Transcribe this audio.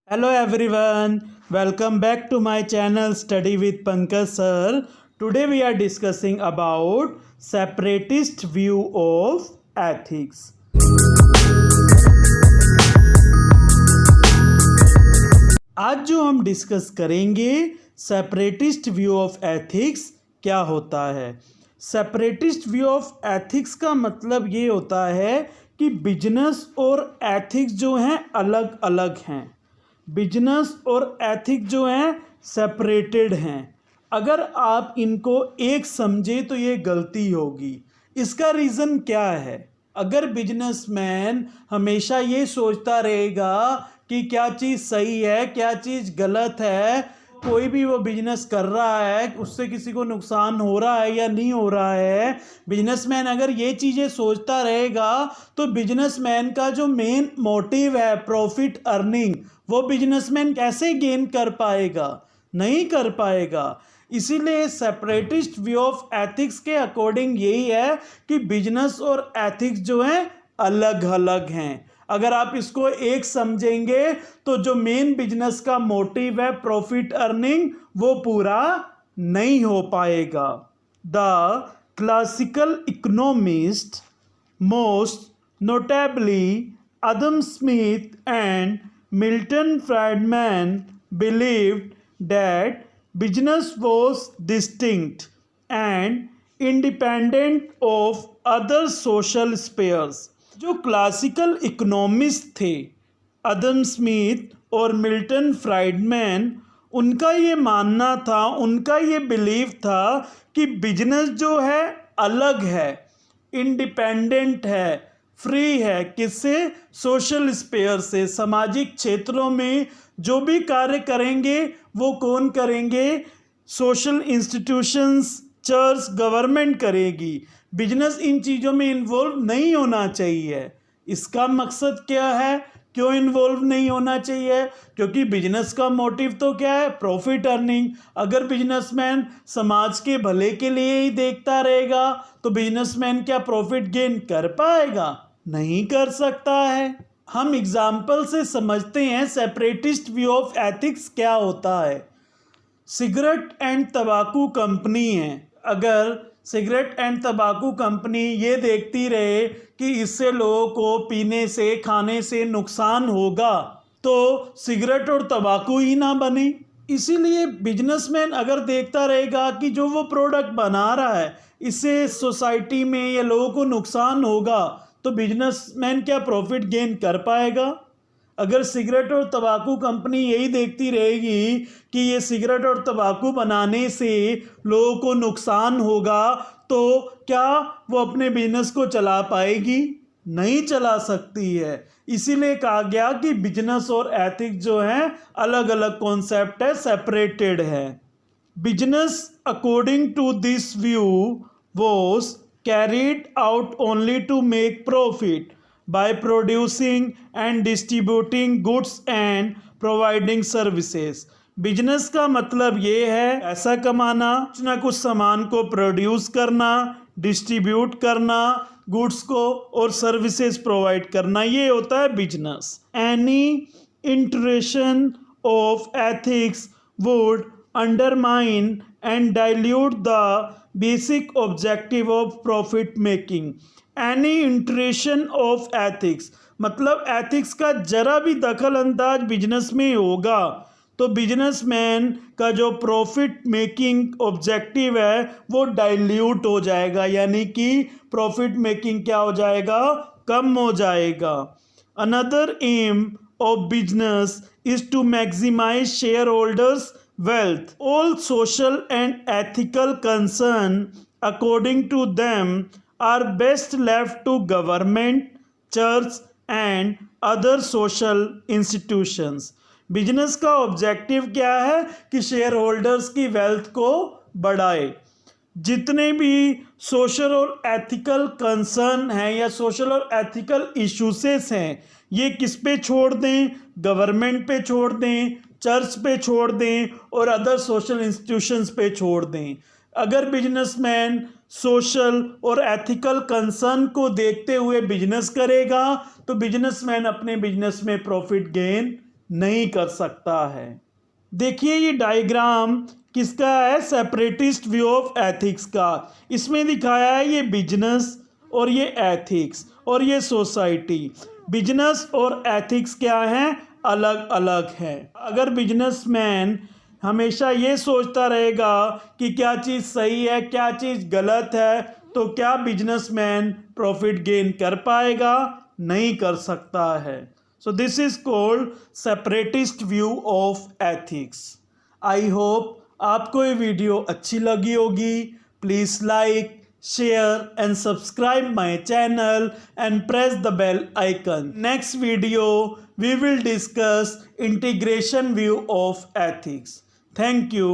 Hello everyone, welcome back to my channel Study with Pankaj sir. Today we are discussing about separatist view of ethics. आज जो हम discuss करेंगे separatist view of ethics क्या होता है। Separatist view of ethics का मतलब ये होता है कि बिजनेस और एथिक्स जो हैं अलग अलग हैं। बिजनेस और एथिक्स जो हैं सेपरेटेड हैं। अगर आप इनको एक समझे तो ये गलती होगी। इसका रीज़न क्या है? अगर बिजनेसमैन हमेशा ये सोचता रहेगा कि क्या चीज़ सही है क्या चीज़ गलत है, कोई भी वो बिजनेस कर रहा है उससे किसी को नुकसान हो रहा है या नहीं हो रहा है, बिजनेसमैन अगर ये चीज़ें सोचता रहेगा तो बिजनेसमैन का जो मेन मोटिव है प्रॉफिट अर्निंग, वो बिजनेसमैन कैसे गेन कर पाएगा? नहीं कर पाएगा। इसीलिए सेपरेटिस्ट व्यू ऑफ एथिक्स के अकॉर्डिंग यही है कि बिजनेस और एथिक्स जो हैं अलग अलग हैं। अगर आप इसको एक समझेंगे तो जो मेन बिजनेस का मोटिव है प्रॉफिट अर्निंग, वो पूरा नहीं हो पाएगा। The classical economist most notably Adam Smith and Milton Friedman believed that business was distinct and independent of other social spheres. जो क्लासिकल इकोनॉमिस्ट थे अदम स्मिथ और मिल्टन फ्राइडमैन, उनका ये मानना था, उनका ये बिलीव था कि बिजनेस जो है अलग है, इंडिपेंडेंट है, फ्री है। किससे? सोशल स्पेयर से। सामाजिक क्षेत्रों में जो भी कार्य करेंगे वो कौन करेंगे? सोशल इंस्टीट्यूशंस, चर्च, गवर्नमेंट करेगी। बिजनेस इन चीज़ों में इन्वॉल्व नहीं होना चाहिए। इसका मकसद क्या है? क्यों इन्वॉल्व नहीं होना चाहिए? क्योंकि बिजनेस का मोटिव तो क्या है? Profit earning. अगर बिजनेसमैन समाज के भले के लिए ही देखता रहेगा तो बिजनेसमैन क्या प्रॉफिट गेन कर पाएगा? नहीं कर सकता है। हम एग्जाम्पल से समझते हैं सेपरेटिस्ट व्यू ऑफ एथिक्स क्या होता है। सिगरेट एंड तंबाकू कंपनी है। अगर सिगरेट एंड तंबाकू कंपनी ये देखती रहे कि इससे लोगों को पीने से, खाने से नुकसान होगा, तो सिगरेट और तंबाकू ही ना बने। इसीलिए बिजनेसमैन अगर देखता रहेगा कि जो वो प्रोडक्ट बना रहा है इससे सोसाइटी में या लोगों को नुकसान होगा, तो बिजनेसमैन क्या प्रॉफिट गेन कर पाएगा? अगर सिगरेट और तंबाकू कंपनी यही देखती रहेगी कि ये सिगरेट और तंबाकू बनाने से लोगों को नुकसान होगा, तो क्या वो अपने बिजनेस को चला पाएगी? नहीं चला सकती है। इसीलिए कहा गया कि बिजनेस और एथिक्स जो हैं अलग अलग कॉन्सेप्ट है, सेपरेटेड है। Business according to this view was carried out only to make profit by producing and distributing goods and providing services. Business का मतलब ये है पैसा कमाना, कुछ ना कुछ सामान को प्रोड्यूस करना, डिस्ट्रीब्यूट करना, गुड्स को, और सर्विसेज प्रोवाइड करना, ये होता है business. Any integration of ethics would undermine and dilute the basic objective of profit making. Any iteration of ethics मतलब एथिक्स का जरा भी दखल अंदाज बिजनेस में होगा तो बिजनेसमैन का जो प्रॉफिट मेकिंग ऑब्जेक्टिव है वो डाइल्यूट हो जाएगा, यानी कि प्रॉफिट मेकिंग क्या हो जाएगा? कम हो जाएगा। Another aim of business is to maximise share holders wealth. All social and ethical concern according to them are best left to government, church and other social institutions. Business का objective क्या है? कि शेयर होल्डर्स की wealth को बढ़ाए। जितने भी social और एथिकल कंसर्न हैं या सोशल और एथिकल इश्यूसेस हैं, ये किस पे छोड़ दें? गवर्नमेंट पे छोड़ दें, चर्च पे छोड़ दें और अदर सोशल इंस्टीट्यूशंस पे छोड़ दें। अगर बिजनेसमैन सोशल और एथिकल कंसर्न को देखते हुए बिजनेस करेगा तो बिजनेसमैन अपने बिजनेस में प्रॉफिट गेन नहीं कर सकता है। देखिए ये डायग्राम किसका है, सेपरेटिस्ट व्यू ऑफ एथिक्स का। इसमें दिखाया है ये बिजनेस और ये एथिक्स और ये सोसाइटी। बिजनेस और एथिक्स क्या हैं, अलग अलग हैं। अगर बिजनेसमैन हमेशा ये सोचता रहेगा कि क्या चीज़ सही है क्या चीज़ गलत है, तो क्या बिजनेसमैन प्रॉफिट गेन कर पाएगा, नहीं कर सकता है। So this is called separatist view of ethics. I hope आपको ये वीडियो अच्छी लगी होगी। Please like, share and subscribe my channel and press the bell icon. Next video we will discuss integration view of ethics. Thank you.